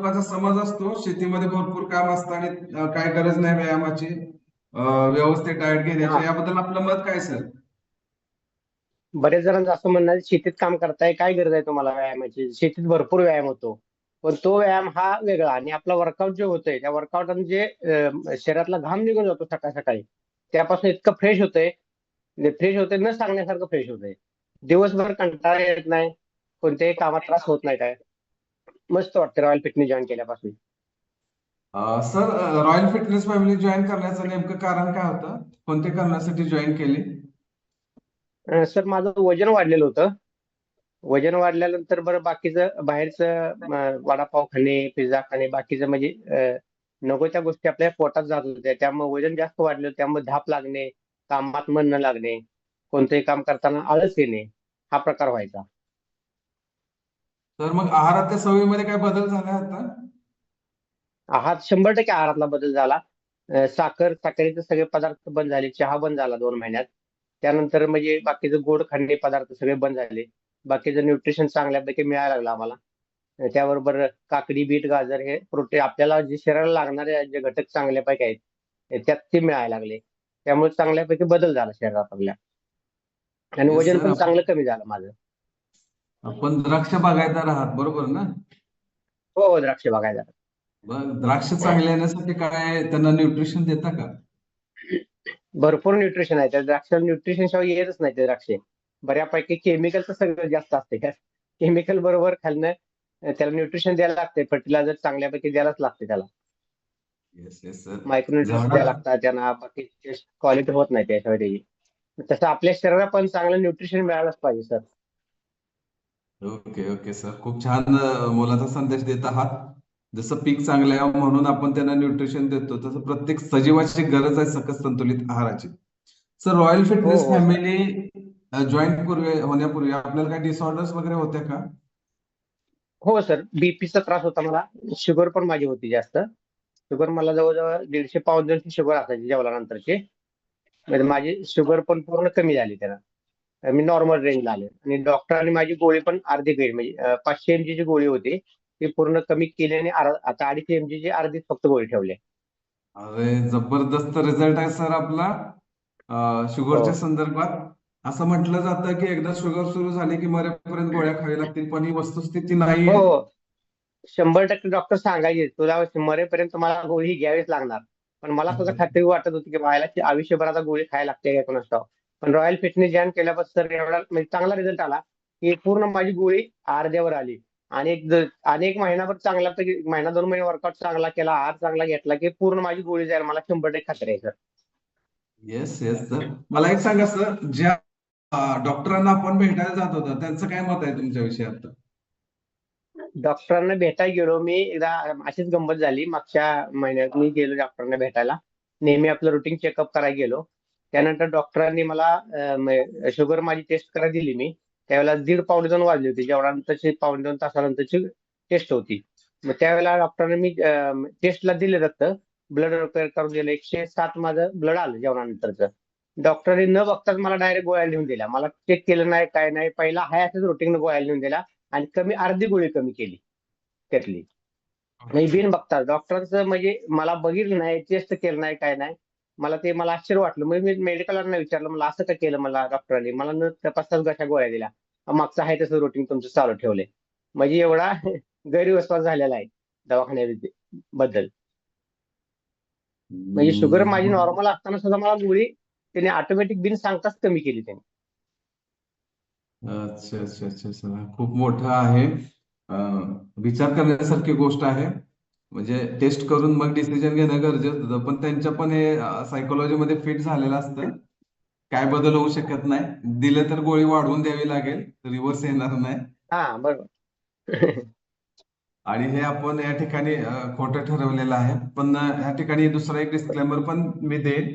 लोकांचा समज असतो शेतीमध्ये भरपूर काम असतं आणि काय गरज नाही व्यायामाची, व्यवस्थित डाएट हा, घेण्याची. याबद्दल आपलं मत काय सर? बरेच जणांचं असं म्हणणं आहे, शेतीत काम करताय काय गरज आहे तुम्हाला व्यायामाची? शेतीत भरपूर व्यायाम होतो. पण तो व्यायाम हा वेगळा, आणि आपला वर्कआउट जे होतोय त्या वर्कआउट जे शरीरातला घाम निघून जातो सकाळी सकाळी, त्यापासून इतकं फ्रेश होतंय. फ्रेश होते न सांगण्यासारखं फ्रेश होतंय. दिवसभर कंटाळा येत नाही, कोणत्याही कामात त्रास होत नाही काय. मस्त वाटतं रॉयल फिटनेस जॉईन केल्यापासून. Sir, royal fitness family join करण्याचं नेमकं कारण काय होतं? कोणत्या कारणासाठी जॉईन केली? सर, माझं वजन वाढलेलं होतं. वजन वाढल्यानंतर बरं बाकीचं बाहेरचं वडापाव खाणे, पिझ्झा खाणे, बाकीचं म्हणजे नको त्या गोष्टी आपल्या पोटात जात होत्या. त्यामुळे वजन जास्त वाढलं, त्यामुळे धाप लागणे, कामात मन न लागणे, कोणतंही काम करताना आळस येणे, हा प्रकार व्हायचा. तर मग आहाराच्या सवयीमध्ये काय बदल झाला आता? आहार 100% आहारातला बदल झाला. साखरेचे सगळे पदार्थ बंद झाले, चहा बंद झाला 2 महिन्यात. त्यानंतर म्हणजे बाकीचे गोड खाणे पदार्थ सगळे बंद झाले. बाकीचं न्यूट्रिशन चांगल्यापैकी मिळायला लागलं आम्हाला. त्याबरोबर काकडी, बीट, गाजर हे प्रोटीन आपल्याला जे शरीराला लागणारे जे घटक चांगल्यापैकी आहेत, त्यात ते मिळायला लागले. त्यामुळे चांगल्यापैकी बदल झाला शरीरात आपल्या, आणि येस वजन सर. पण चांगलं कमी झालं माझं. आपण द्राक्ष बागायतदार आहात, बरोबर ना? हो, हो, द्राक्ष बघायला. मग द्राक्ष चांगले येण्यासाठी काय त्यांना न्यूट्रिशन देता का? भरपूर न्यूट्रिशन आहे त्या द्राक्षाला. न्यूट्रिशन शिवाय येतच नाही ते द्राक्षे. बऱ्यापैकी केमिकलचं सगळं जास्त असते त्यात. केमिकल बरोबर खाल्लं, त्याला न्यूट्रिशन द्यायला लागते, फर्टिलायझर चांगल्यापैकी द्यायलाच लागते त्याला. Yes yes sir. मायक्रोन्युट्रिएंट्स झाडा द्यायला लागतात त्यांना, बाकी क्वालिटी होत नाही त्याशिवाय त्याची. तसं आपल्या शरीराला पण चांगलं न्यूट्रिशन मिळालंच पाहिजे सर. ओके ओके सर, खूप छान मोलाचा संदेश देत आहात. जसं पीक चांगलं आहे म्हणून आपण त्यांना न्यूट्रिशन देतो, तसं प्रत्येक सजीवाची गरज आहे सकस संतुलित आहाराची. सर, रॉयल हो, फिटनेस हो सर. फॅमिली जॉईन होण्यापूर्वी आपल्याला काही डिसऑर्डर्स वगैरे होत्या का? हो सर, बीपीचा त्रास होता मला. शुगर पण माझी होती जास्त. शुगर मला जवळजवळ 150 पावसाची शुगर असायची जेवल्यानंतरची. म्हणजे माझी शुगर पण पूर्ण कमी झाली त्यानं. मी नॉर्मल रेंजला आले, आणि डॉक्टरांनी माझी गोळी पण अर्धी केली. म्हणजे 500 mg ची गोळी होती ती पूर्ण कमी केली, आणि आता 250 mg ची अर्धीच फक्त गोळी ठेवली. अरे, जबरदस्त रिझल्ट आहे सर आपला. हो, शुगरच्या संदर्भात असं म्हटलं जातं की एकदा शुगर सुरू झाली की मरेपर्यंत गोळ्या खावी लागतील, पण ही वस्तुस्थिती हो, नाहीये. हो. 100% डॉक्टर सांगायचे तुला मरेपर्यंत मला गोळी घ्यावीच लागणार. पण मला सुद्धा खात्री वाटत होती की व्हायला की आयुष्यभर आता गोळी खायला लागते का कोणास ठाऊक. पण रॉयल फिटनेस जॉईन केल्यापासून तर एवढा म्हणजे चांगला रिझल्ट आला की पूर्ण माझी गोळी अर्ध्यावर आली. आणि एक महिनाभर चांगल्यापैकी, महिना 2 महिने वर्कआउट चांगला केला, आहार चांगला घेतला, की पूर्ण माझी गोळी जाईल, मला 100% खात्री आहे सर. Yes yes sir. मला एक सांगा सर, ज्या डॉक्टरांना आपण भेटायला जात होता त्यांचं काय मत आहे तुमच्या विषयात? डॉक्टरांना भेटायला गेलो मी एकदा. अशीच गंमत झाली, मागच्या महिन्यात मी गेलो डॉक्टरांना भेटायला. नेहमी आपलं रुटीन चेकअप करायला गेलो. त्यानंतर डॉक्टरांनी मला शुगर माझी टेस्ट करायला दिली. मी त्यावेळेला 1.5 पावणे 2 वाजली होती, जेवणानंतरची 1.5 ते 2 तासानंतरची टेस्ट होती. मग त्यावेळेला डॉक्टरांनी मी टेस्टला दिले रक्त, ब्लड करून दिलं. 107 माझं ब्लड आलं जेवणानंतरचं. डॉक्टरने न बघताच मला डायरेक्ट गोळ्या लिहून दिल्या. मला चेक केलं नाही, काय नाही. पहिला हाय असंच रुटीन गोळ्या लिहून दिल्या, आणि अर्धी गोळी कमी केली त्यातली. म्हणजे बिन बघता डॉक्टरचं, म्हणजे मला बघितलं नाही, टेस्ट केलं नाही, काय नाही. मला आश्चर्य वाटलं. मग मी मेडिकलरना विचारलं, मला असं का केलं मला डॉक्टरांनी, मला न तपासताच कशा गोळ्या दिल्या. मागचं आहे तसं रुटीन तुमचं चालू ठेवलंय. म्हणजे एवढा गैरविश्वास झालेला आहे दवाखान्याबद्दल. म्हणजे शुगर माझी हम्म. नॉर्मल असताना सुद्धा मला गोळी त्याने ऑटोमॅटिक बिन सांगताच कमी केली त्याने. अच्छा अच्छा अच्छा अच्छा, खूप मोठं आहे. विचार करण्यासारखी गोष्ट आहे. म्हणजे टेस्ट करून मग डिसिजन घेणं गरजेचं होतं, पण त्यांच्या पण हे सायकोलॉजी मध्ये फिट झालेलं असतं. काय बदल होऊ शकत नाही, दिले तर गोळी वाढवून द्यावी लागेल, रिव्हर्स येणार नाही. हा, बरोबर. आणि हे आपण या ठिकाणी खोटं ठरवलेलं आहे. पण या ठिकाणी दुसरा एक डिस्क्लेमर पण मी देईन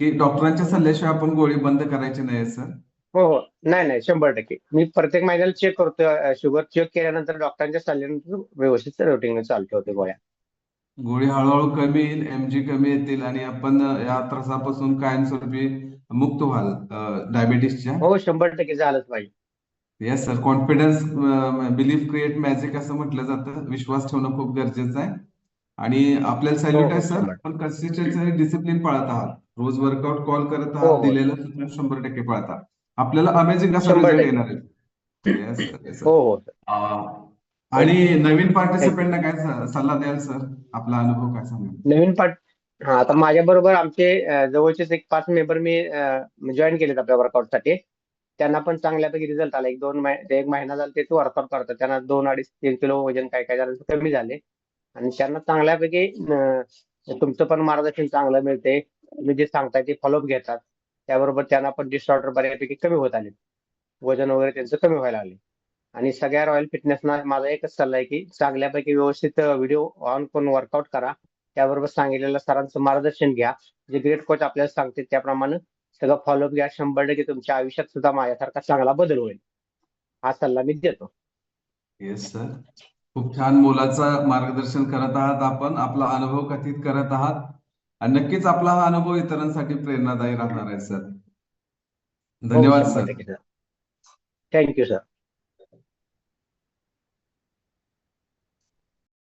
की डॉक्टरांच्या सल्ल्याशिवाय आपण गोळी बंद करायची नाही सर. हो, हो. नाही, नाही, 100%. मी प्रत्येक महिन्याला चेक करतो. शुगर चेक केल्यानंतर डॉक्टरांच्या सल्ल्यानंतर व्यवस्थित रुटीन चालू ठेवते गोळ्या. गोळी हळूहळू कमी येईल, एमजी कमी येतील आणि आपण या त्रासापासून कायमस्वरूपी मुक्त व्हाल डायबिटीसच्या. हो, 100% झालंच पाहिजे. Yes sir, confidence, belief create magic असं म्हटलं जातं. विश्वास ठेवणं खूप गरजेचं आहे. आणि आपल्याला हो सॅल्यूट आहे हो सर, 100%. आपण कन्सिस्टन्सी डिसिप्लिन पाळत आहात. रोज वर्कआउट कॉल करत हो आहात, हो दिलेलं सूचना 100% पाळत आहात. आपल्याला अमेझिंग असा शंभर रिझल्ट टक्के येणार आहे. Yes sir, yes sir. हो हो सर. आणि नवीन थँक्यू. पार्टिसिपेंटना काय सल्ला द्याल सर? आपला अनुभव काय सांगाल? नवीन पार्ट हा आता माझ्या बरोबर आमचे जवळचेच एक 5 मेंबर मी जॉईन केलेत आपल्या वर्कआउटसाठी. त्यांना पण चांगल्यापैकी रिझल्ट आला. एक महिना झाला तेच वर्कआउट करतात. त्यांना 2-2.5-3 किलो वजन काय काय जणांचं कमी झाले आणि त्यांना चांगल्यापैकी तुमचं पण मार्गदर्शन चांगलं मिळते. तुम्ही जे सांगताय ते फॉलोअप घेतात. त्याबरोबर त्यांना पण डिसऑर्डर बऱ्यापैकी कमी होत आले. वजन वगैरे त्यांचं कमी व्हायला लागले. आणि सगळ्या रॉयल फिटनेसना माझा एकच सल्ला आहे की चांगल्यापैकी व्यवस्थित व्हिडिओ ऑन करून वर्कआउट करा. त्याबरोबर सांगितलेलं सरांचं मार्गदर्शन घ्या. जे ग्रेट कोच आपल्याला सांगतील त्याप्रमाणे सगळं फॉलोअप घ्या. 100% तुमच्या आयुष्यात सुद्धा माझ्यासारखा चांगला बदल होईल. हा सल्ला मी देतो. येस सर, खूप छान मोलाचं मार्गदर्शन करत आहात. आपण आपला अनुभव कथित करत आहात आणि नक्कीच आपला हा अनुभव इतरांसाठी प्रेरणादायी राहणार आहे सर. हो धन्यवाद सर. 100% सर. Thank you sir.